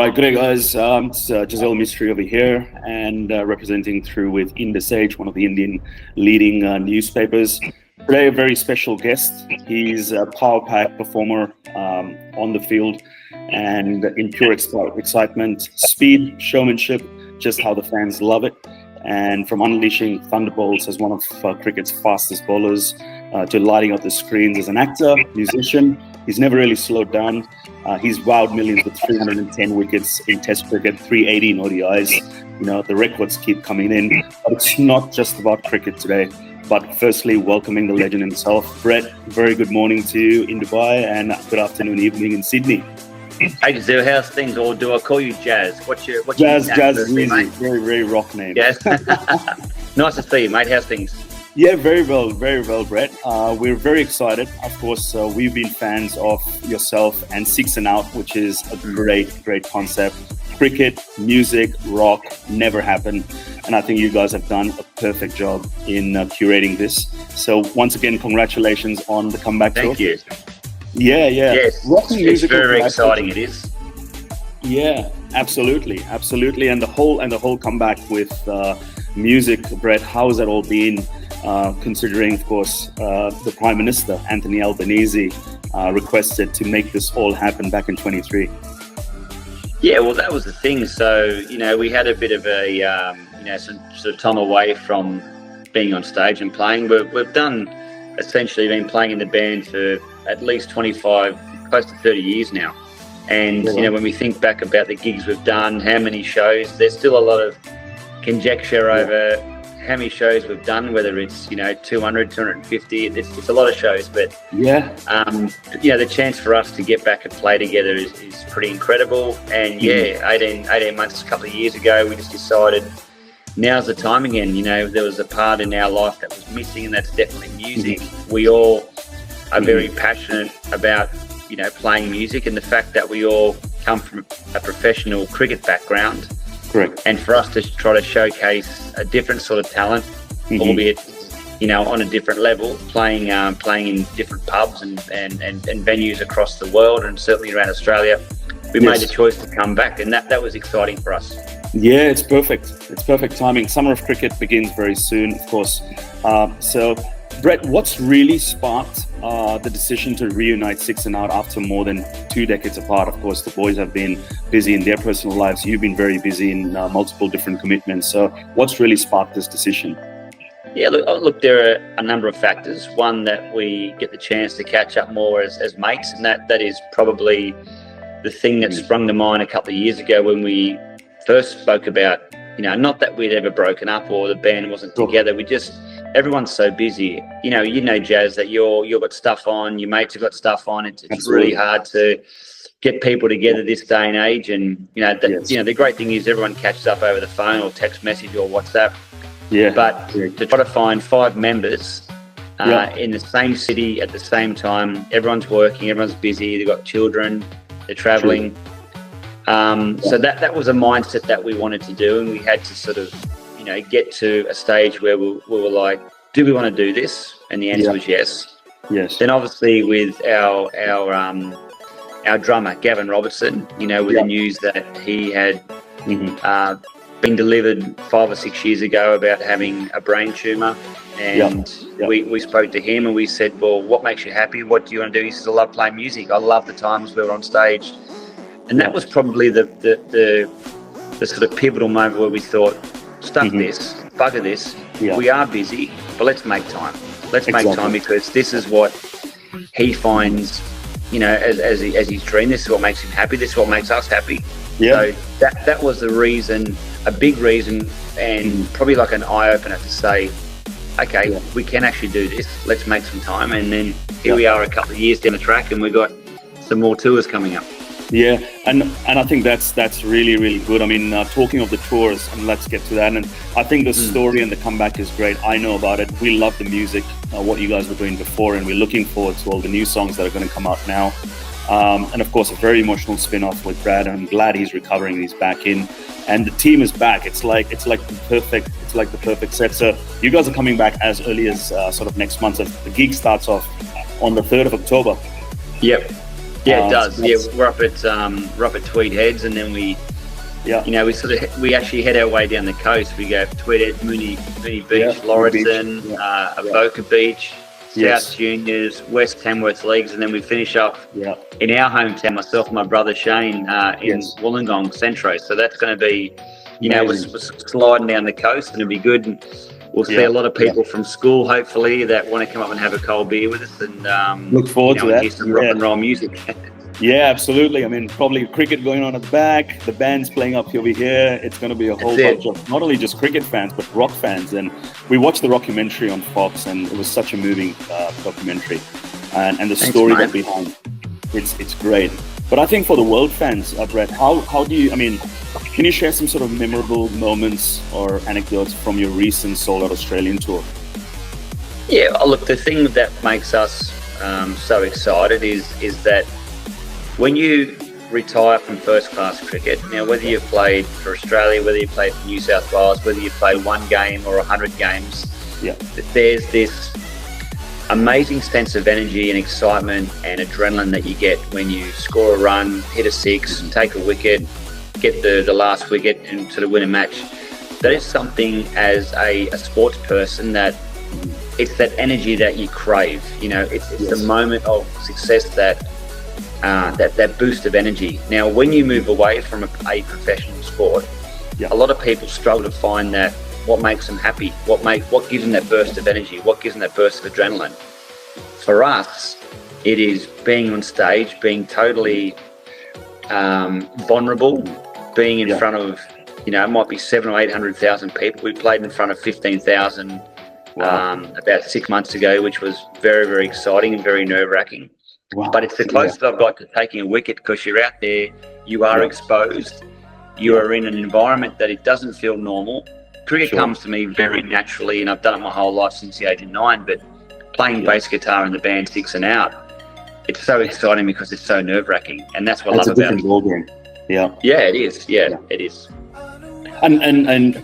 right, good day, guys. It's Jazeel Mistry over here, and representing through with Indus Age, one of the Indian leading newspapers. Today, a very special guest. He's a power pack performer on the field, and in pure excitement, speed, showmanship, just how the fans love it. And from unleashing thunderbolts as one of cricket's fastest bowlers to lighting up the screens as an actor, musician, he's never really slowed down. He's wowed millions with 310 wickets in Test cricket, 380 in ODIs. You know, the records keep coming in. But it's not just about cricket today. But firstly, welcoming the legend himself. Brett, very good morning to you in Dubai and good afternoon, evening in Sydney. Hey, Jazeel, how's things? Or do I call you Jazz? What's your Jazz is easy, easy. Very, very rock name. Jazz. Nice to see you, mate. How's things? Yeah, very well, Brett. We're very excited. Of course, we've been fans of yourself and SIX&OUT, which is a great concept. Cricket, music, rock, never happened. And I think you guys have done a perfect job in curating this. So once again, congratulations on the comeback tour. Thank you. Yeah. Yes, it's very exciting. It is. Yeah, absolutely. And the whole comeback with music, Brett. How has that all been? Considering, of course, the Prime Minister Anthony Albanese requested to make this all happen back in 23. Yeah, well, that was the thing. So we had a bit of a some sort of time away from being on stage and playing. We've essentially been playing in the band for at least 25, close to 30 years now. And, when we think back about the gigs we've done, how many shows, there's still a lot of conjecture over how many shows we've done, whether it's, 200, 250, it's a lot of shows. But, the chance for us to get back and play together is pretty incredible. And, 18 months, a couple of years ago, we just decided now's the time again. There was a part in our life that was missing, and that's definitely music. We all are very passionate about, playing music, and the fact that we all come from a professional cricket background. Correct. And for us to try to showcase a different sort of talent, albeit, on a different level, playing in different pubs and venues across the world and certainly around Australia, we made the choice to come back, and that was exciting for us. Yeah, it's perfect. It's perfect timing. Summer of cricket begins very soon, of course. So, Brett, what's really sparked the decision to reunite SIX&OUT after more than 2 decades apart? Of course, the boys have been busy in their personal lives. You've been very busy in multiple different commitments. So what's really sparked this decision? Yeah, look, there are a number of factors. One, that we get the chance to catch up more as mates, and that is probably the thing that sprung to mind a couple of years ago when we first spoke about, not that we'd ever broken up or the band wasn't together. Everyone's so busy. Jazz, that you've got stuff on, your mates have got stuff on. It's really hard to get people together this day and age. And the great thing is everyone catches up over the phone or text message or WhatsApp. Yeah. But to try to find 5 members in the same city at the same time, everyone's working, everyone's busy. They've got children, they're traveling. So that was a mindset that we wanted to do, and we had to sort of get to a stage where we were like, do we want to do this? And the answer was yes. Then obviously with our drummer Gavin Robertson, with the news that he had been delivered 5 or 6 years ago about having a brain tumour, and we spoke to him and we said, well, what makes you happy? What do you want to do? He says, I love playing music. I love the times we were on stage. And that was probably the sort of pivotal moment where we thought, stuff this, bugger this. We are busy, but let's make time. Let's make time, because this is what he finds, as his dream. This is what makes him happy. This is what makes us happy. So that was the reason, a big reason, and probably like an eye opener to say, okay, we can actually do this. Let's make some time. And then here we are a couple of years down the track, and we've got some more tours coming up. Yeah, and I think that's really, really good. I mean, talking of the tours, and let's get to that. And I think the story and the comeback is great. I know about it. We love the music, what you guys were doing before, and we're looking forward to all the new songs that are going to come out now. And of course, a very emotional spin-off with Brad. I'm glad he's recovering. He's back in, and the team is back. It's like the perfect set. So you guys are coming back as early as sort of next month. So the gig starts off on the 3rd of October. Yep. Yeah, it does. So Yeah, we're up at Tweed Heads, and then we we actually head our way down the coast. We go Tweed Heads, Mooney Beach, Lauriston, Avoca Beach, South Juniors, West Tamworth Leagues, and then we finish up in our hometown, myself and my brother Shane, in Wollongong Centro. So that's going to be, we're sliding down the coast, and it'll be good. And we'll see a lot of people from school, hopefully, that want to come up and have a cold beer with us, and look forward to that. Hear some rock and roll music. Yeah, absolutely. I mean, probably cricket going on at the back, the band's playing up over here. It's going to be a whole bunch of not only just cricket fans, but rock fans. And we watched the documentary on Fox, and it was such a moving documentary. And the story that behind it's great. But I think for the world fans, Brett, how do you, I mean, can you share some sort of memorable moments or anecdotes from your recent sold-out Australian tour? Yeah, look, the thing that makes us so excited is that when you retire from first-class cricket, now whether you've played for Australia, whether you played for New South Wales, whether you played one game or 100 games, there's this amazing sense of energy and excitement and adrenaline that you get when you score a run, hit a six, take a wicket, get the last wicket and sort of win a match. That is something as a sports person that it's that energy that you crave. It's the moment of success that boost of energy. Now, when you move away from a professional sport, a lot of people struggle to find that what makes them happy, what gives them that burst of energy, what gives them that burst of adrenaline. For us, it is being on stage, being totally vulnerable, being in front of, it might be 700,000 or 800,000 people. We played in front of 15,000 about 6 months ago, which was very, very exciting and very nerve-wracking. But it's the closest I've got to taking a wicket, because you're out there, you are exposed, you are in an environment that it doesn't feel normal. Cricket comes to me very naturally, and I've done it my whole life since the age of 9, but playing bass guitar in the band SIX&OUT, it's so exciting because it's so nerve-wracking, and that's what I love about it. It's a different ballgame. Yeah, it is. Yeah, it is. And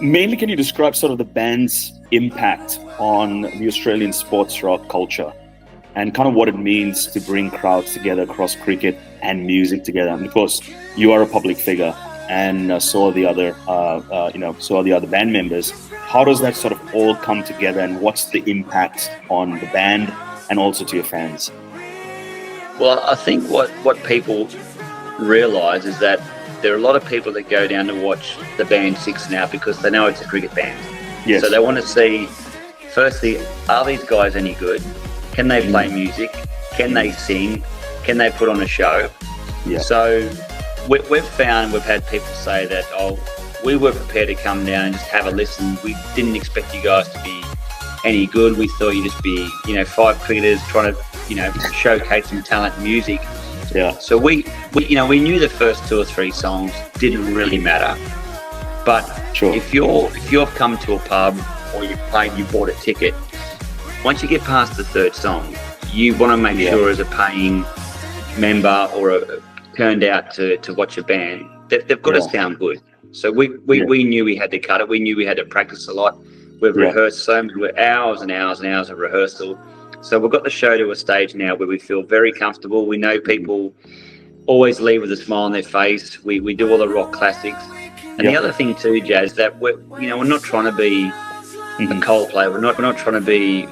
mainly, can you describe sort of the band's impact on the Australian sports rock culture and kind of what it means to bring crowds together across cricket and music together? And of course, you are a public figure, and so are the other band members. How does that sort of all come together, and what's the impact on the band and also to your fans? Well, I think what people realise is that there are a lot of people that go down to watch the band SIX&OUT because they know it's a cricket band. Yes. So they want to see, firstly, are these guys any good? Can they play music? Can they sing? Can they put on a show? Yeah. So we've had people say that, we were prepared to come down and just have a listen. We didn't expect you guys to be any good. We thought you'd just be, 5 cricketers trying to, showcase some talent and music. Yeah. So we knew the first 2 or 3 songs didn't really matter. But if you've come to a pub or you bought a ticket, once you get past the 3rd song, you want to make sure as a paying member or turned out to watch a band, that they've got to sound good. So we knew we had to cut it. We knew we had to practice a lot. We've rehearsed so many hours and hours and hours of rehearsal. So we've got the show to a stage now where we feel very comfortable. We know people always leave with a smile on their face. We do all the rock classics. And the other thing too, Jazz, that we're not trying to be a Coldplay. We're not trying to be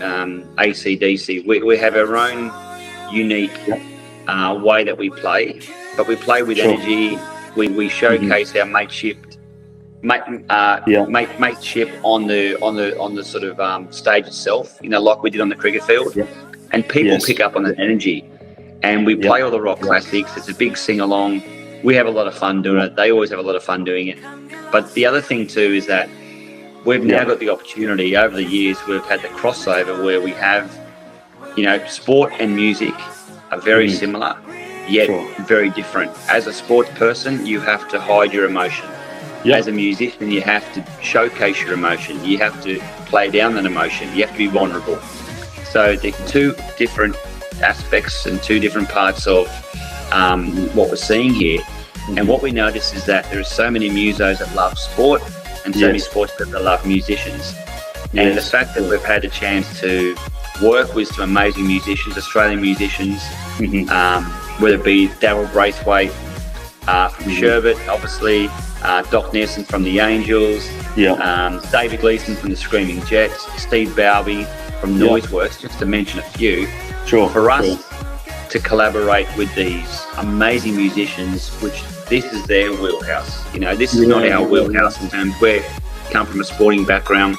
AC/DC. We have our own unique way that we play, but we play with energy. We showcase our mateship on the sort of stage itself, like we did on the cricket field, and people pick up on that energy. And we play all the rock classics. It's a big sing-along. We have a lot of fun doing it. They always have a lot of fun doing it. But the other thing too is that we've now got the opportunity over the years. We've had the crossover where we have, sport and music are very similar, yet very different. As a sports person, you have to hide your emotion. As a musician, you have to showcase your emotion. You have to play down that emotion. You have to be vulnerable. So the 2 different aspects and 2 different parts of what we're seeing here. And what we notice is that there are so many musos that love sport and so many sports people that love musicians. And the fact that we've had a chance to work with some amazing musicians, Australian musicians, whether it be Darryl Braithwaite from Sherbet, obviously, Doc Nesson from the Angels, David Gleason from the Screaming Jets, Steve Bowby from Noiseworks, just to mention a few. Sure. For us to collaborate with these amazing musicians, which this is their wheelhouse. You know, this is not our wheelhouse in terms we come from a sporting background,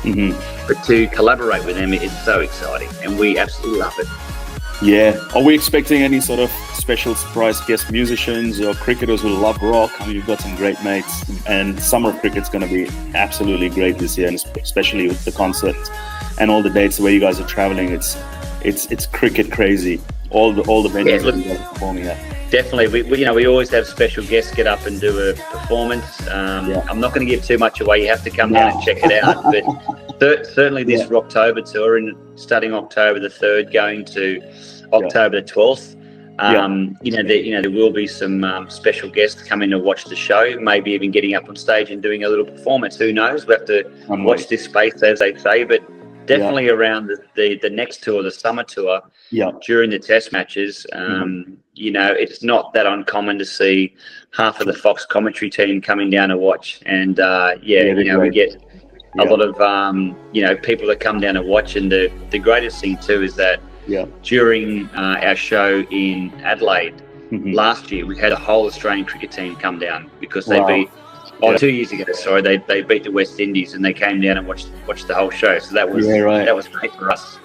but to collaborate with them is so exciting, and we absolutely love it. Yeah. Are we expecting any sort of special surprise guest musicians or cricketers who love rock? I mean, you've got some great mates, and summer of cricket's going to be absolutely great this year, and especially with the concerts and all the dates where you guys are traveling. It's cricket crazy. All the venues that you guys are performing at. Definitely, we always have special guests get up and do a performance. I'm not going to give too much away. You have to come down and check it out. But certainly this Rocktober tour, and starting October the 3rd, going to October the 12th. There will be some special guests coming to watch the show. Maybe even getting up on stage and doing a little performance. Who knows? We have to watch this space, as they say. But definitely around the next tour, the summer tour. During the test matches, it's not that uncommon to see half of the Fox commentary team coming down to watch, and we get a lot of people that come down to watch. And the greatest thing too is that during our show in Adelaide last year, we had a whole Australian cricket team come down because they beat 2 years ago. Sorry, they beat the West Indies, and they came down and watched the whole show. So that was that was great for us.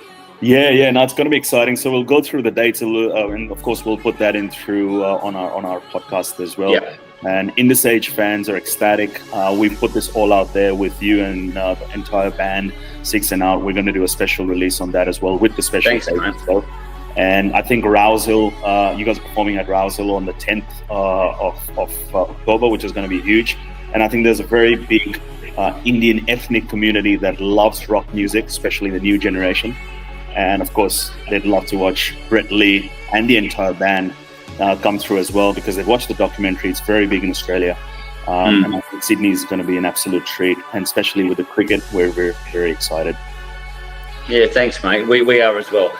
No, it's going to be exciting. So we'll go through the dates, and of course we'll put that in through on our podcast as well. And Indus Age fans are ecstatic. We've put this all out there with you and the entire band, SIX&OUT. We're going to do a special release on that as well with the special dates as well. And I think Rousel, you guys are performing at Rousel on the 10th of October, which is going to be huge. And I think there's a very big Indian ethnic community that loves rock music, especially the new generation. And of course, they'd love to watch Brett Lee and the entire band come through as well, because they've watched the documentary. It's very big in Australia. And I think Sydney is going to be an absolute treat. And especially with the cricket, we're very, very excited. Yeah, thanks, mate. We are as well.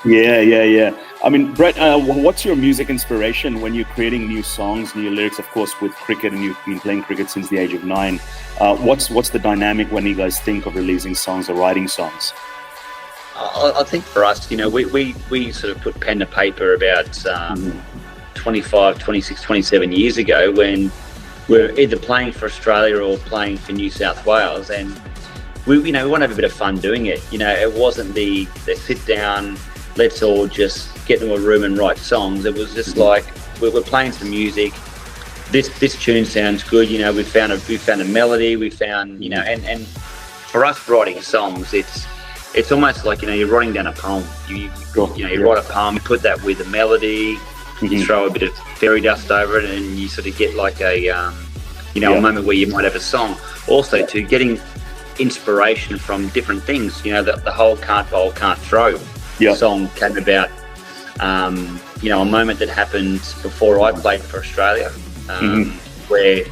Yeah. I mean, Brett, what's your music inspiration when you're creating new songs, new lyrics, of course, with cricket, and you've been playing cricket since the age of 9. What's the dynamic when you guys think of releasing songs or writing songs? I think for us, we sort of put pen to paper about 25, 26, 27 years ago, when we're either playing for Australia or playing for New South Wales, and we want to have a bit of fun doing it. It wasn't the sit down, let's all just get into a room and write songs. It was just like we're playing some music. This tune sounds good. We found a melody. We found and for us writing songs, it's almost like you're writing down a poem. You write a poem, you put that with a melody, you throw a bit of fairy dust over it, and you sort of get like a a moment where you might have a song. Also, to getting inspiration from different things. The whole can't bowl, can't throw song came about. A moment that happened before I played for Australia, where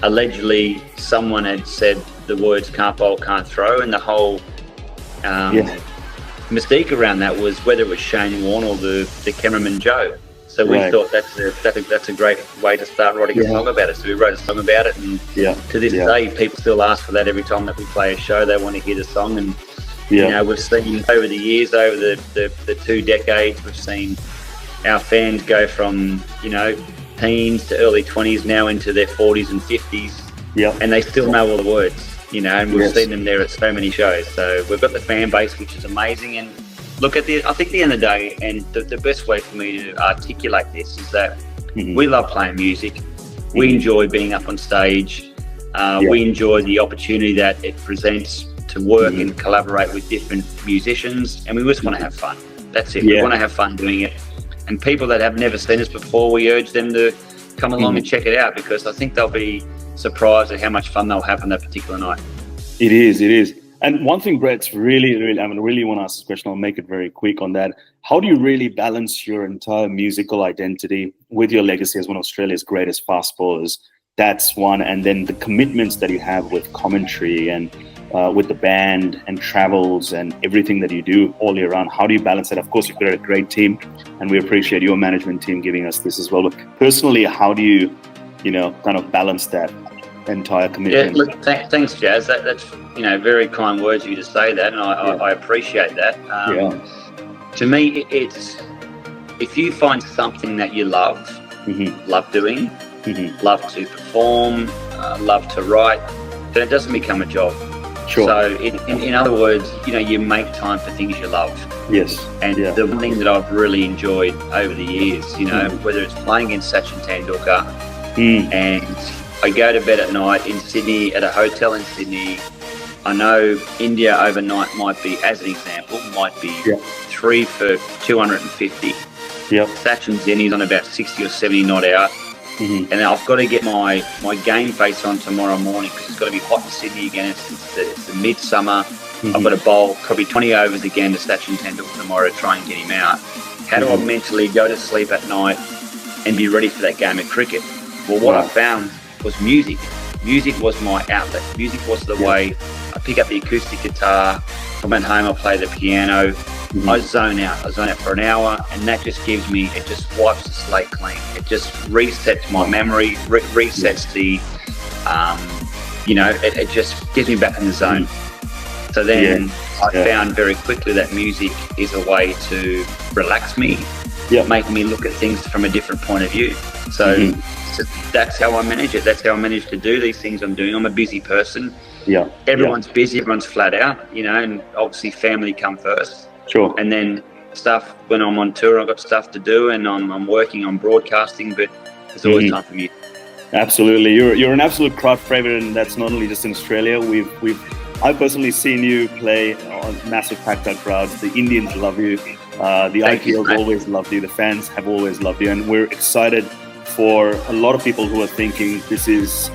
allegedly someone had said the words can't bowl, can't throw, and the whole mystique around that was whether it was Shane Warne or the cameraman Joe. So we thought that's a great way to start writing a song about it. So we wrote a song about it, and to this day, people still ask for that every time that we play a show. They want to hear the song, and we've seen over the years, over the 2 decades, we've seen our fans go from teens to early 20s, now into their 40s and 50s, and they still know all the words. And we've seen them there at so many shows. So we've got the fan base, which is amazing. And look, I think at the end of the day, and the best way for me to articulate this is that we love playing music. We enjoy being up on stage. We enjoy the opportunity that it presents to work and collaborate with different musicians. And we just want to have fun. That's it. We want to have fun doing it. And people that have never seen us before, we urge them to come along and check it out, because I think they'll be surprised at how much fun they'll have on that particular night. It is. And one thing, Brett's really, I really want to ask this question. I'll make it very quick on that. How do you really balance your entire musical identity with your legacy as one of Australia's greatest fast bowlers? That's one. And then the commitments that you have with commentary and with the band and travels and everything that you do all year round? How do you balance it? Of course, you've got a great team, and we appreciate your management team giving us this as well. But personally, how do you, kind of balance that entire commitment? Yeah, look, thanks, Jazz. That's very kind words of you to say that, and I appreciate that. To me, it's if you find something that you love, love doing, love to perform, love to write, then it doesn't become a job. Sure. So in other words, you make time for things you love. Yes. And the one thing that I've really enjoyed over the years, whether it's playing against Sachin Tendulkar, and I go to bed at night in Sydney at a hotel in Sydney. I know India overnight might be, as an example, 3 for 250. Yep. Sachin Zenny's on about 60 or 70 not out. And I've got to get my game face on tomorrow morning because it's got to be hot in Sydney again. It's the midsummer. I've got to bowl probably 20 overs again to Sachin Tendulkar tomorrow to try and get him out. How do I mentally go to sleep at night and be ready for that game of cricket? Well, what I found was music. Music was my outlet. Music was the way I pick up the acoustic guitar. I'm at home, I play the piano. I zone out. I zone out for an hour, and that just gives me, it just wipes the slate clean. It just resets my memory, resets the, it just gets me back in the zone. So then I found very quickly that music is a way to relax me, make me look at things from a different point of view. So that's how I manage it. That's how I manage to do these things I'm doing. I'm a busy person. Everyone's busy, everyone's flat out, and obviously family come first. Sure. And then stuff, when I'm on tour, I've got stuff to do, and I'm working on broadcasting, but there's always time for me. Absolutely. You're an absolute crowd favorite, and that's not only just in Australia. I've personally seen you play on massive packed out crowds. The Indians love you. The IPL's always loved you. The fans have always loved you, and we're excited for a lot of people who are thinking this is,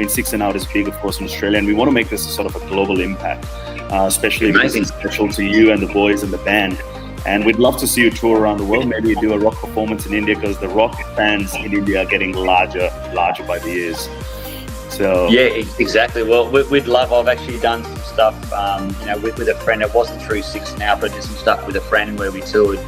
SIX&OUT is big, of course, in Australia, and we want to make this a sort of a global impact, especially because it's special to you and the boys and the band. And we'd love to see you tour around the world, maybe do a rock performance in India, because the rock fans in India are getting larger by the years. So yeah, exactly. Well, we'd love. I've actually done some stuff, with a friend. It wasn't through SIX&OUT, but I did some stuff with a friend where we toured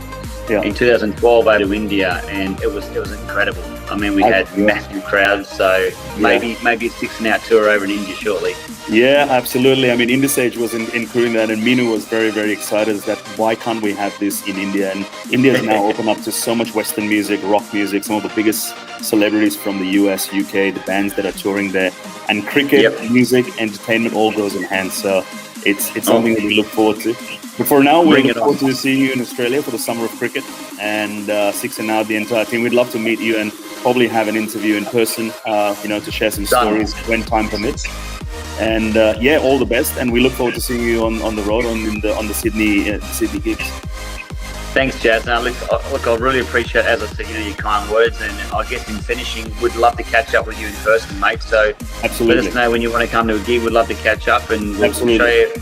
in 2012 over to India, and it was incredible. I mean, we had massive crowds, so maybe a SIX&OUT tour over in India shortly. Yeah, absolutely. I mean, Indus Age was including that, and Minu was very, very excited that why can't we have this in India? And India has now opened up to so much Western music, rock music, some of the biggest celebrities from the US, UK, the bands that are touring there, and cricket, music, entertainment all goes in hand. So it's something that we look forward to. But for now, we look forward to seeing you in Australia for the summer of cricket, and SIX&OUT, the entire team. We'd love to meet you and probably have an interview in person, to share some stories when time permits. And all the best, and we look forward to seeing you on the road on the Sydney gigs. Thanks, Jazz. Now, look, I really appreciate, as I said, your kind words, and I guess in finishing, we'd love to catch up with you in person, mate. So absolutely, let us know when you want to come to a gig. We'd love to catch up, and we'll show you.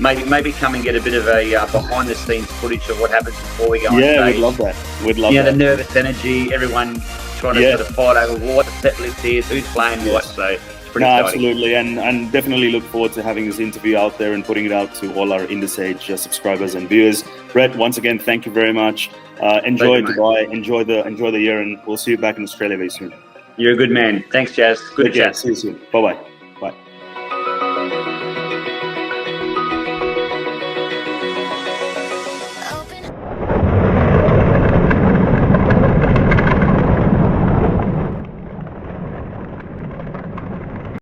Maybe come and get a bit of a behind the scenes footage of what happens before we go on stage. Yeah, we'd love that. We'd love that. The nervous energy, everyone trying to sort of fight over what the set list is, who's playing what. So it's pretty exciting. Absolutely, and definitely look forward to having this interview out there and putting it out to all our Indus Age subscribers and viewers. Brett, once again, thank you very much. Enjoy Dubai, enjoy the year, and we'll see you back in Australia very soon. You're a good man. Thanks, Jazz. Good chat. See you soon. Bye-bye. Bye.